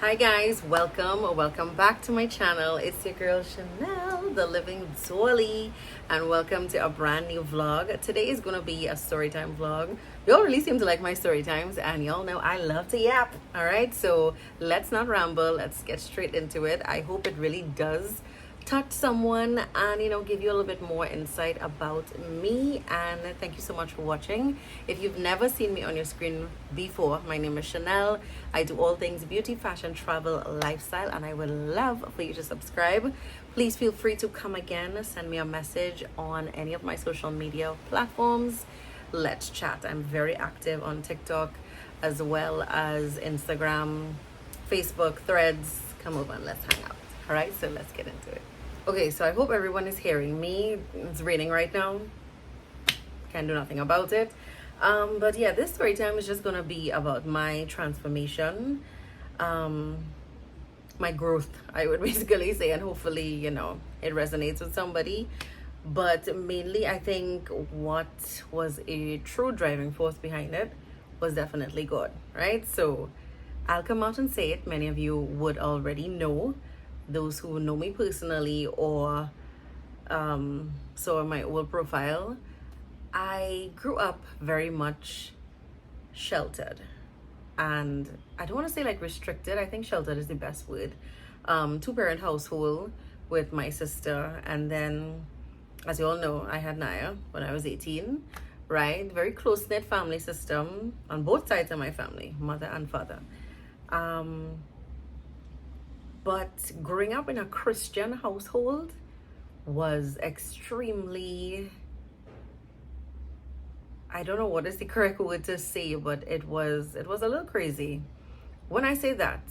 Hi guys, welcome back to my channel. It's your girl Chanel, the living Dolly, and welcome to a brand new vlog. Today is gonna be a story time vlog. Y'all really seem to like my story times, and y'all know I love to yap. All right, so let's not ramble, let's get straight into it. I hope it really does touch someone and give you a little bit more insight about me. And thank you so much for watching. If you've never seen me on your screen before, my name is Chanel. I do all things beauty, fashion, travel, lifestyle, and I would love for you to subscribe. Please feel free to come again, send me a message on any of my social media platforms. Let's chat. I'm very active on TikTok as well as Instagram, Facebook, Threads. Come over and let's hang out. All right, so let's get into it. Okay, so I hope everyone is hearing me. It's raining right now. Can't do nothing about it. But yeah, this story time is just gonna be about my transformation, my growth, I would basically say, and hopefully, it resonates with somebody. But mainly, I think what was a true driving force behind it was definitely God, right? So I'll come out and say it. Many of you would already know, those who know me personally or saw my old profile. I grew up very much sheltered, and I don't want to say like restricted. I think sheltered is the best word. Two-parent household with my sister, and then, as you all know, I had Naya when I was 18, right? Very close-knit family system on both sides of my family, mother and father. But growing up in a Christian household was extremely, I don't know what is the correct word to say, but it was a little crazy. When I say that,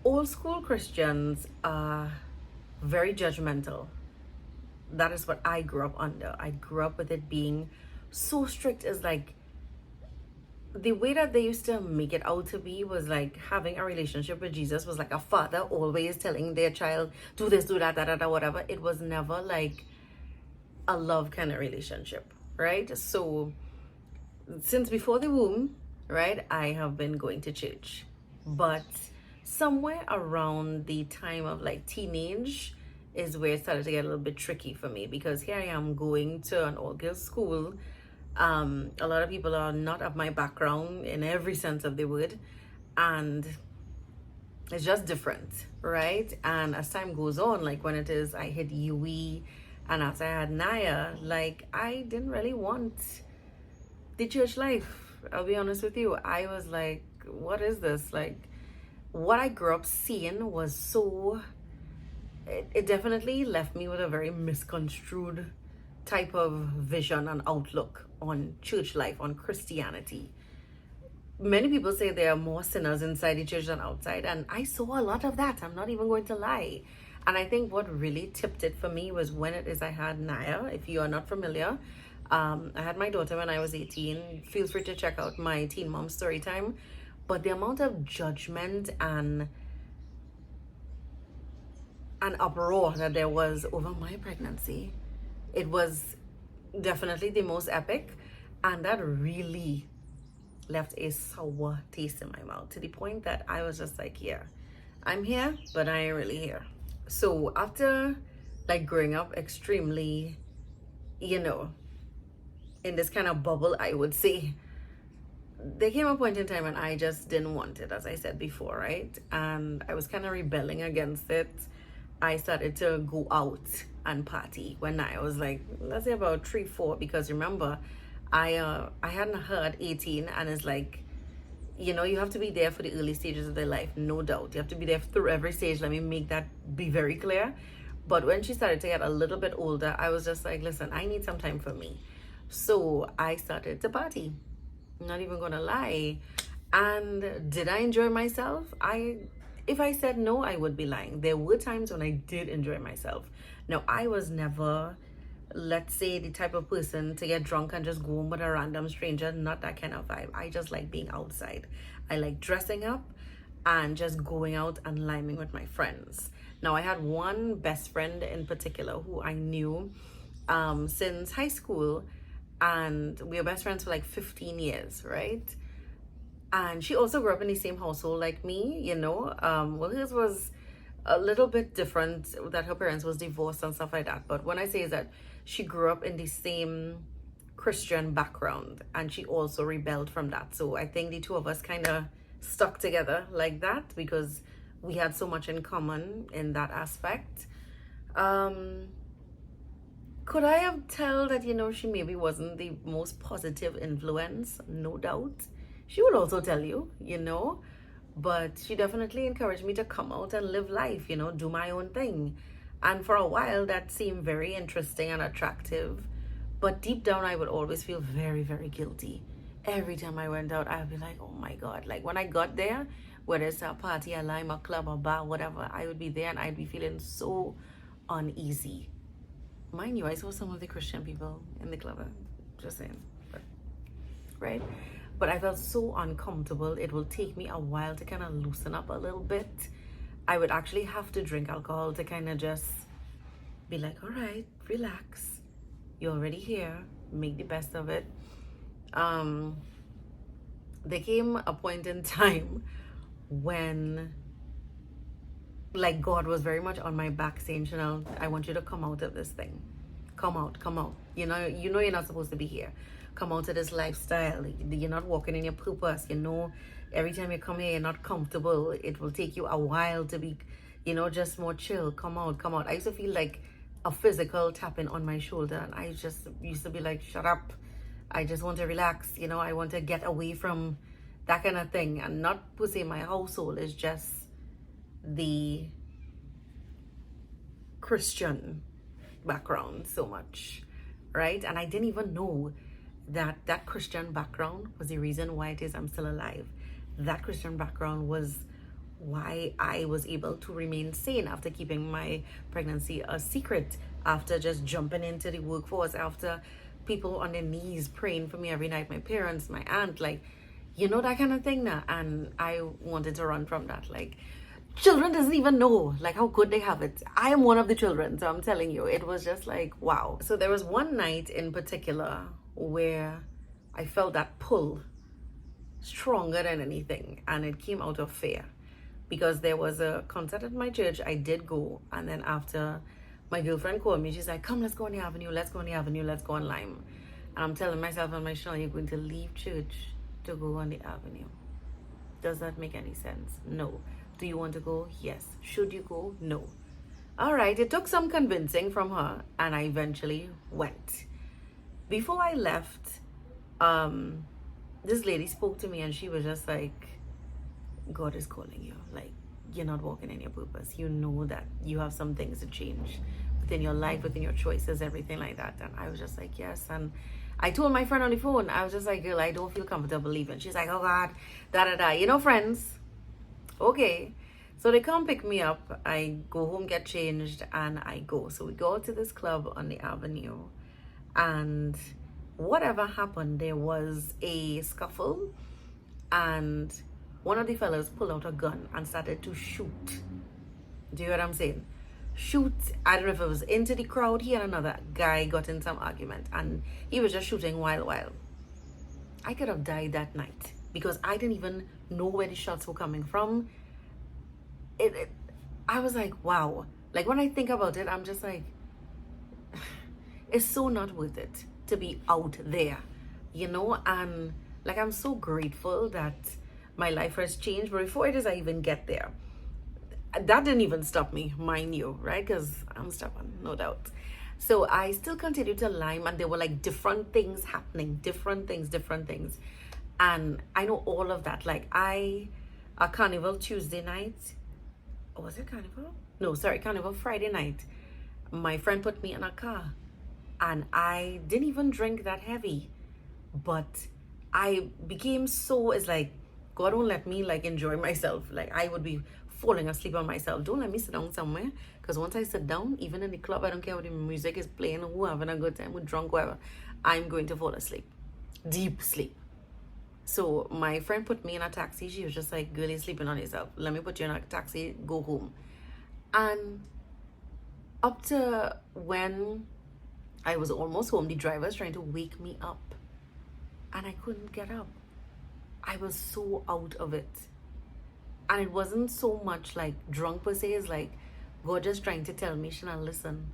old school Christians are very judgmental. That is what I grew up under. I grew up with it being so strict. As like, the way that they used to make it out to be was like having a relationship with Jesus was like a father always telling their child, do this, do that, whatever. It was never like a love kind of relationship, right? So since before the womb, right, I have been going to church. But somewhere around the time of like teenage is where it started to get a little bit tricky for me, because here I am going to an all-girls school. A lot of people are not of my background in every sense of the word, and it's just different, right? And as time goes on, like when it is I hit UE and after I had Naya, like I didn't really want the church life. I'll be honest with you. I was like, what is this? Like, what I grew up seeing was so, it definitely left me with a very misconstrued type of vision and outlook on church life, on Christianity. Many people say there are more sinners inside the church than outside, and I saw a lot of that. I'm not even going to lie. And I think what really tipped it for me was when it is I had Naya. If you are not familiar, I had my daughter when I was 18. Feel free to check out my Teen Mom story time. But the amount of judgment and uproar that there was over my pregnancy, it was definitely the most epic, and that really left a sour taste in my mouth, to the point that I was just like, yeah, I'm here, but I ain't really here. So after like growing up extremely, in this kind of bubble, I would say, there came a point in time when I just didn't want it, as I said before, right? And I was kind of rebelling against it. I started to go out and party when I was like, let's say about 3-4, because remember, I hadn't heard 18, and it's like, you have to be there for the early stages of their life, no doubt. You have to be there through every stage. Let me make that be very clear. But when she started to get a little bit older, I was just like, listen, I need some time for me. So I started to party. I'm not even gonna lie. And did I enjoy myself? If I said no, I would be lying. There were times when I did enjoy myself. Now, I was never, let's say, the type of person to get drunk and just go home with a random stranger. Not that kind of vibe. I just like being outside. I like dressing up and just going out and liming with my friends. Now, I had one best friend in particular who I knew since high school, and we were best friends for like 15 years, right? And she also grew up in the same household like me, you know. Well, hers was a little bit different, that her parents was divorced and stuff like that. But when I say is that she grew up in the same Christian background, and she also rebelled from that. So I think the two of us kind of stuck together like that because we had so much in common in that aspect. Could I have told that, you know, she maybe wasn't the most positive influence? No doubt. She would also tell you, you know, but she definitely encouraged me to come out and live life, you know, do my own thing. And for a while, that seemed very interesting and attractive. But deep down, I would always feel very, very guilty. Every time I went out, I would be like, oh my God. Like when I got there, whether it's a party, a lime, a club, a bar, whatever, I would be there and I'd be feeling so uneasy. Mind you, I saw some of the Christian people in the club, just saying, but, right? But I felt so uncomfortable. It will take me a while to kind of loosen up a little bit. I would actually have to drink alcohol to kind of just be like, all right, relax. You're already here. Make the best of it. There came a point in time when like God was very much on my back saying, Chanel, I want you to come out of this thing. Come out. You know you're not supposed to be here. Come out of this lifestyle. You're not walking in your purpose. You know, every time you come here, you're not comfortable. It will take you a while to be, you know, just more chill. Come out. I used to feel like a physical tapping on my shoulder. And I just used to be like, shut up. I just want to relax. You know, I want to get away from that kind of thing. And not per se my household is just the Christian background so much, right? And I didn't even know that Christian background was the reason why it is I'm still alive. That Christian background was why I was able to remain sane after keeping my pregnancy a secret, after just jumping into the workforce, after people on their knees praying for me every night, my parents, my aunt, like, you know, that kind of thing now. And I wanted to run from that. Like, children doesn't even know like how good they have it. I am one of the children, so I'm telling you, it was just like, wow. So there was one night in particular where I felt that pull stronger than anything, and it came out of fear because there was a concert at my church. I did go, and then after, my girlfriend called me. She's like, come, let's go on the avenue, let's go on Lime. And I'm telling myself and my son, you're going to leave church to go on the avenue? Does that make any sense? No. Do you want to go? Yes. Should you go? No. All right. It took some convincing from her, and I eventually went. Before I left, this lady spoke to me, and she was just like, God is calling you. Like, you're not walking in your purpose. You know that you have some things to change within your life, within your choices, everything like that. And I was just like, yes. And I told my friend on the phone, I was just like, girl, I don't feel comfortable leaving. She's like, oh God, da. You know, friends. Okay. So they come pick me up. I go home, get changed, and I go. So we go to this club on the avenue. And whatever happened, there was a scuffle. And one of the fellas pulled out a gun and started to shoot. Do you hear what I'm saying? Shoot. I don't know if it was into the crowd. He and another guy got in some argument, and he was just shooting while. I could have died that night because I didn't even know where the shots were coming from. I was like, wow. Like, when I think about it, I'm just like, it's so not worth it to be out there, you know? And like, I'm so grateful that my life has changed. But before it is I even get there, that didn't even stop me, mind you, right? Because I'm stubborn, no doubt. So I still continued to Lime, and there were like different things happening, different things. And I know all of that. Like, a Carnival Tuesday night, or was it Carnival? No, sorry, Carnival Friday night, my friend put me in a car, and I didn't even drink that heavy, but I became so, it's like, God won't let me like enjoy myself. Like, I would be falling asleep on myself. Don't let me sit down somewhere, because once I sit down, even in the club, I don't care what the music is playing, who having a good time, who drunk, whatever, I'm going to fall asleep, deep sleep. So my friend put me in a taxi. She was just like, girl, you're sleeping on yourself. Let me put you in a taxi, go home. And up to when I was almost home, the driver was trying to wake me up, and I couldn't get up. I was so out of it. And it wasn't so much like drunk per se, it's like God just trying to tell me, Chanel, listen,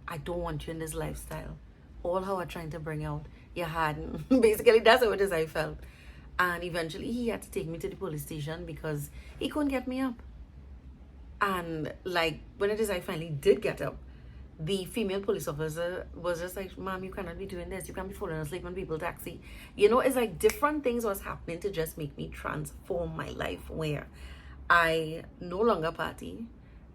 I don't want you in this lifestyle. All how I'm trying to bring out, you hadn't. Basically, that's how it is I felt. And eventually he had to take me to the police station because he couldn't get me up. And like when it is I finally did get up, the female police officer was just like, ma'am, you cannot be doing this. You can't be falling asleep on people taxi. You know, it's like different things was happening to just make me transform my life, where I no longer party.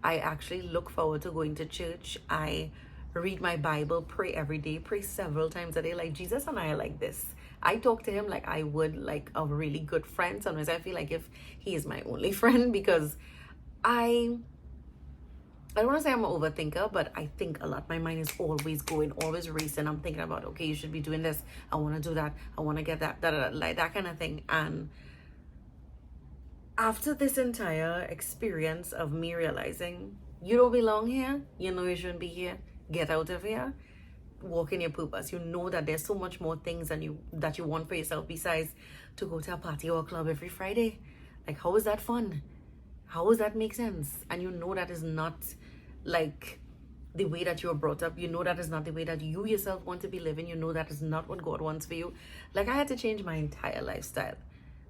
I actually look forward to going to church. I read my Bible, pray every day, pray several times a day. Like Jesus and I are like this. I talk to him like I would like a really good friend. Sometimes I feel like if he is my only friend, because I don't want to say I'm an overthinker, but I think a lot. My mind is always going, always racing. I'm thinking about, okay, you should be doing this. I want to do that. I want to get that, like that kind of thing. And after this entire experience of me realizing you don't belong here, you know you shouldn't be here, get out of here, walk in your purpose. You know that there's so much more things that you want for yourself besides to go to a party or a club every Friday. Like, how is that fun? How does that make sense? And you know that is not like the way that you were brought up. You know that is not the way that you yourself want to be living. You know that is not what God wants for you. Like, I had to change my entire lifestyle.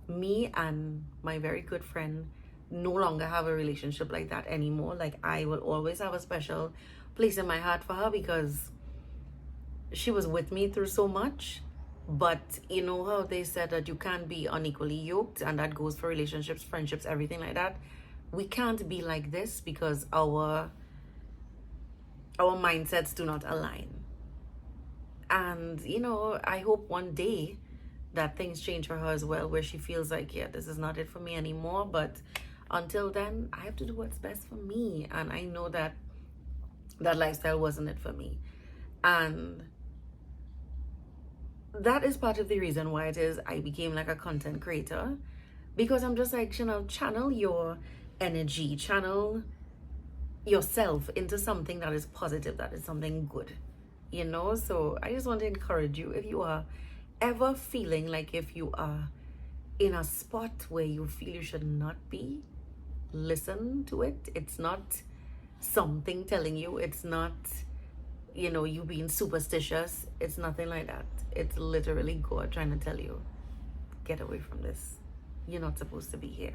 Me and my very good friend no longer have a relationship like that anymore. Like, I will always have a special place in my heart for her because she was with me through so much. But you know how they said that you can't be unequally yoked, and that goes for relationships, friendships, everything like that. We can't be like this because our mindsets do not align. And you know, I hope one day that things change for her as well, where she feels like, yeah, this is not it for me anymore. But until then, I have to do what's best for me. And I know that that lifestyle wasn't it for me. And that is part of the reason why it is I became like a content creator, because I'm just like, channel your energy, channel yourself into something that is positive, that is something good, you know. So I just want to encourage you, if you are ever feeling like if you are in a spot where you feel you should not be, listen to it. It's not something telling you, it's not, you know, you being superstitious. It's nothing like that. It's literally God trying to tell you, get away from this. You're not supposed to be here.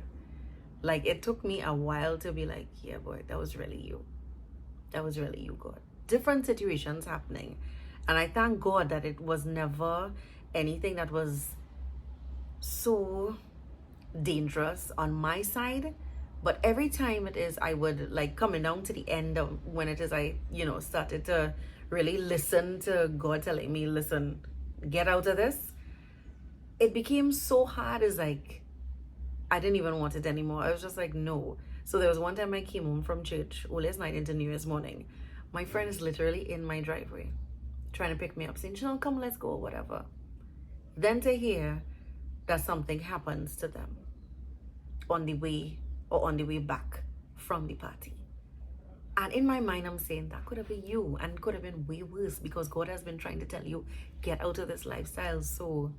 Like, it took me a while to be like, yeah, boy, that was really you. That was really you, God. Different situations happening. And I thank God that it was never anything that was so dangerous on my side. But every time it is, I would like coming down to the end of when it is I, you know, started to really listen to God telling me, listen, get out of this. It became so hard. It's like, I didn't even want it anymore. I was just like, no. So there was one time I came home from church, last night into New Year's morning. My friend is literally in my driveway trying to pick me up, saying, Chanel, come, let's go, whatever. Then to hear that something happens to them on the way back from the party. And in my mind, I'm saying that could have been you, and could have been way worse, because God has been trying to tell you, get out of this lifestyle. So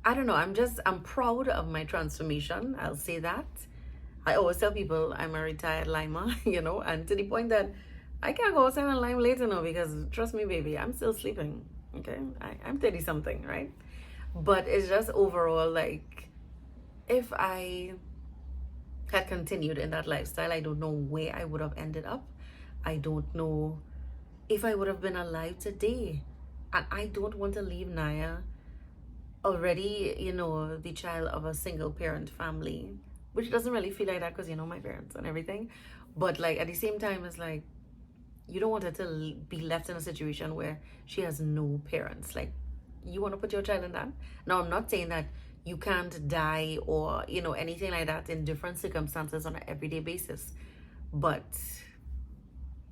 I don't know. I'm proud of my transformation. I'll say that. I always tell people I'm a retired limer, you know, and to the point that I can't go outside and lime later now, because trust me, baby, I'm still sleeping. Okay. I'm 30 something, right? But it's just overall, like, if I had continued in that lifestyle, I don't know where I would have ended up. I don't know if I would have been alive today. And I don't want to leave Naya already, you know, the child of a single parent family, which doesn't really feel like that because, you know, my parents and everything. But like at the same time, it's like, you don't want her to be left in a situation where she has no parents. Like, you want to put your child in that? Now, I'm not saying that you can't die or, you know, anything like that in different circumstances on an everyday basis. But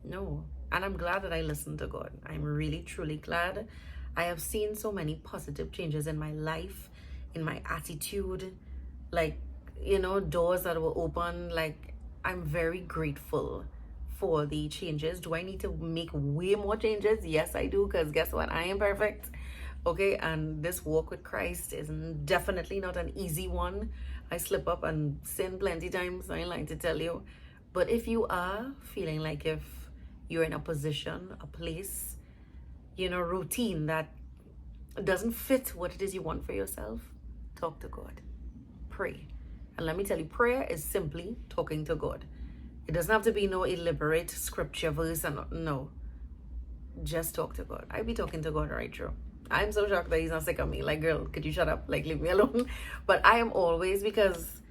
no. And I'm glad that I listened to God. I'm really, truly glad. I have seen so many positive changes in my life, in my attitude, like, you know, doors that were open. Like, I'm very grateful for the changes. Do I need to make way more changes? Yes, I do, because guess what? I am perfect. Okay, and this walk with Christ is definitely not an easy one. I slip up and sin plenty times, I ain't like to tell you. But if you are feeling like if you're in a position, a place, routine that doesn't fit what it is you want for yourself, talk to God. Pray. And let me tell you, prayer is simply talking to God. It doesn't have to be no elaborate scripture verse, and no. Just talk to God. I be talking to God right through. I'm so shocked that he's not sick of me. Like, girl, could you shut up? Like, leave me alone. But I am always, because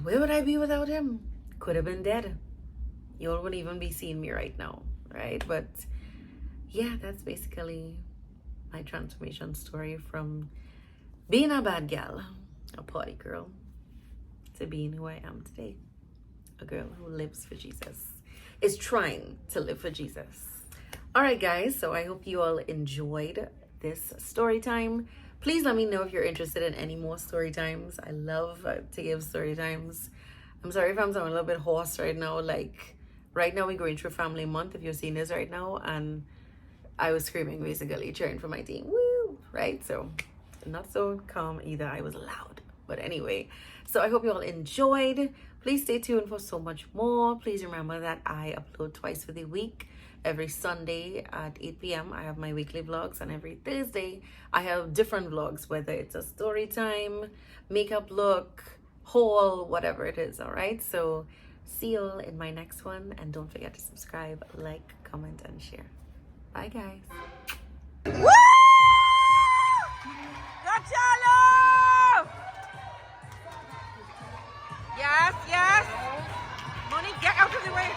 where would I be without him? Could have been dead. You all wouldn't even be seeing me right now, right? But yeah, that's basically my transformation story from being a bad gal, a party girl, to being who I am today. A girl who lives for Jesus, is trying to live for Jesus. All right, guys, so I hope you all enjoyed this story time. Please let me know if you're interested in any more story times. I love to give story times. I'm sorry if I'm sounding a little bit hoarse right now. Like, right now we're going through family month, if you're seeing this right now, and I was screaming, basically cheering for my team. Woo! Right? So not so calm either. I was loud. But anyway, so I hope you all enjoyed. Please stay tuned for so much more. Please remember that I upload twice for the week. Every Sunday at 8 p.m. I have my weekly vlogs, and every Thursday I have different vlogs, whether it's a story time, makeup look, haul, whatever it is. All right, so see you all in my next one, and don't forget to subscribe, like, comment, and share. Bye, guys. Woo! Gotcha, love! Yes, yes. Money, get out of the way.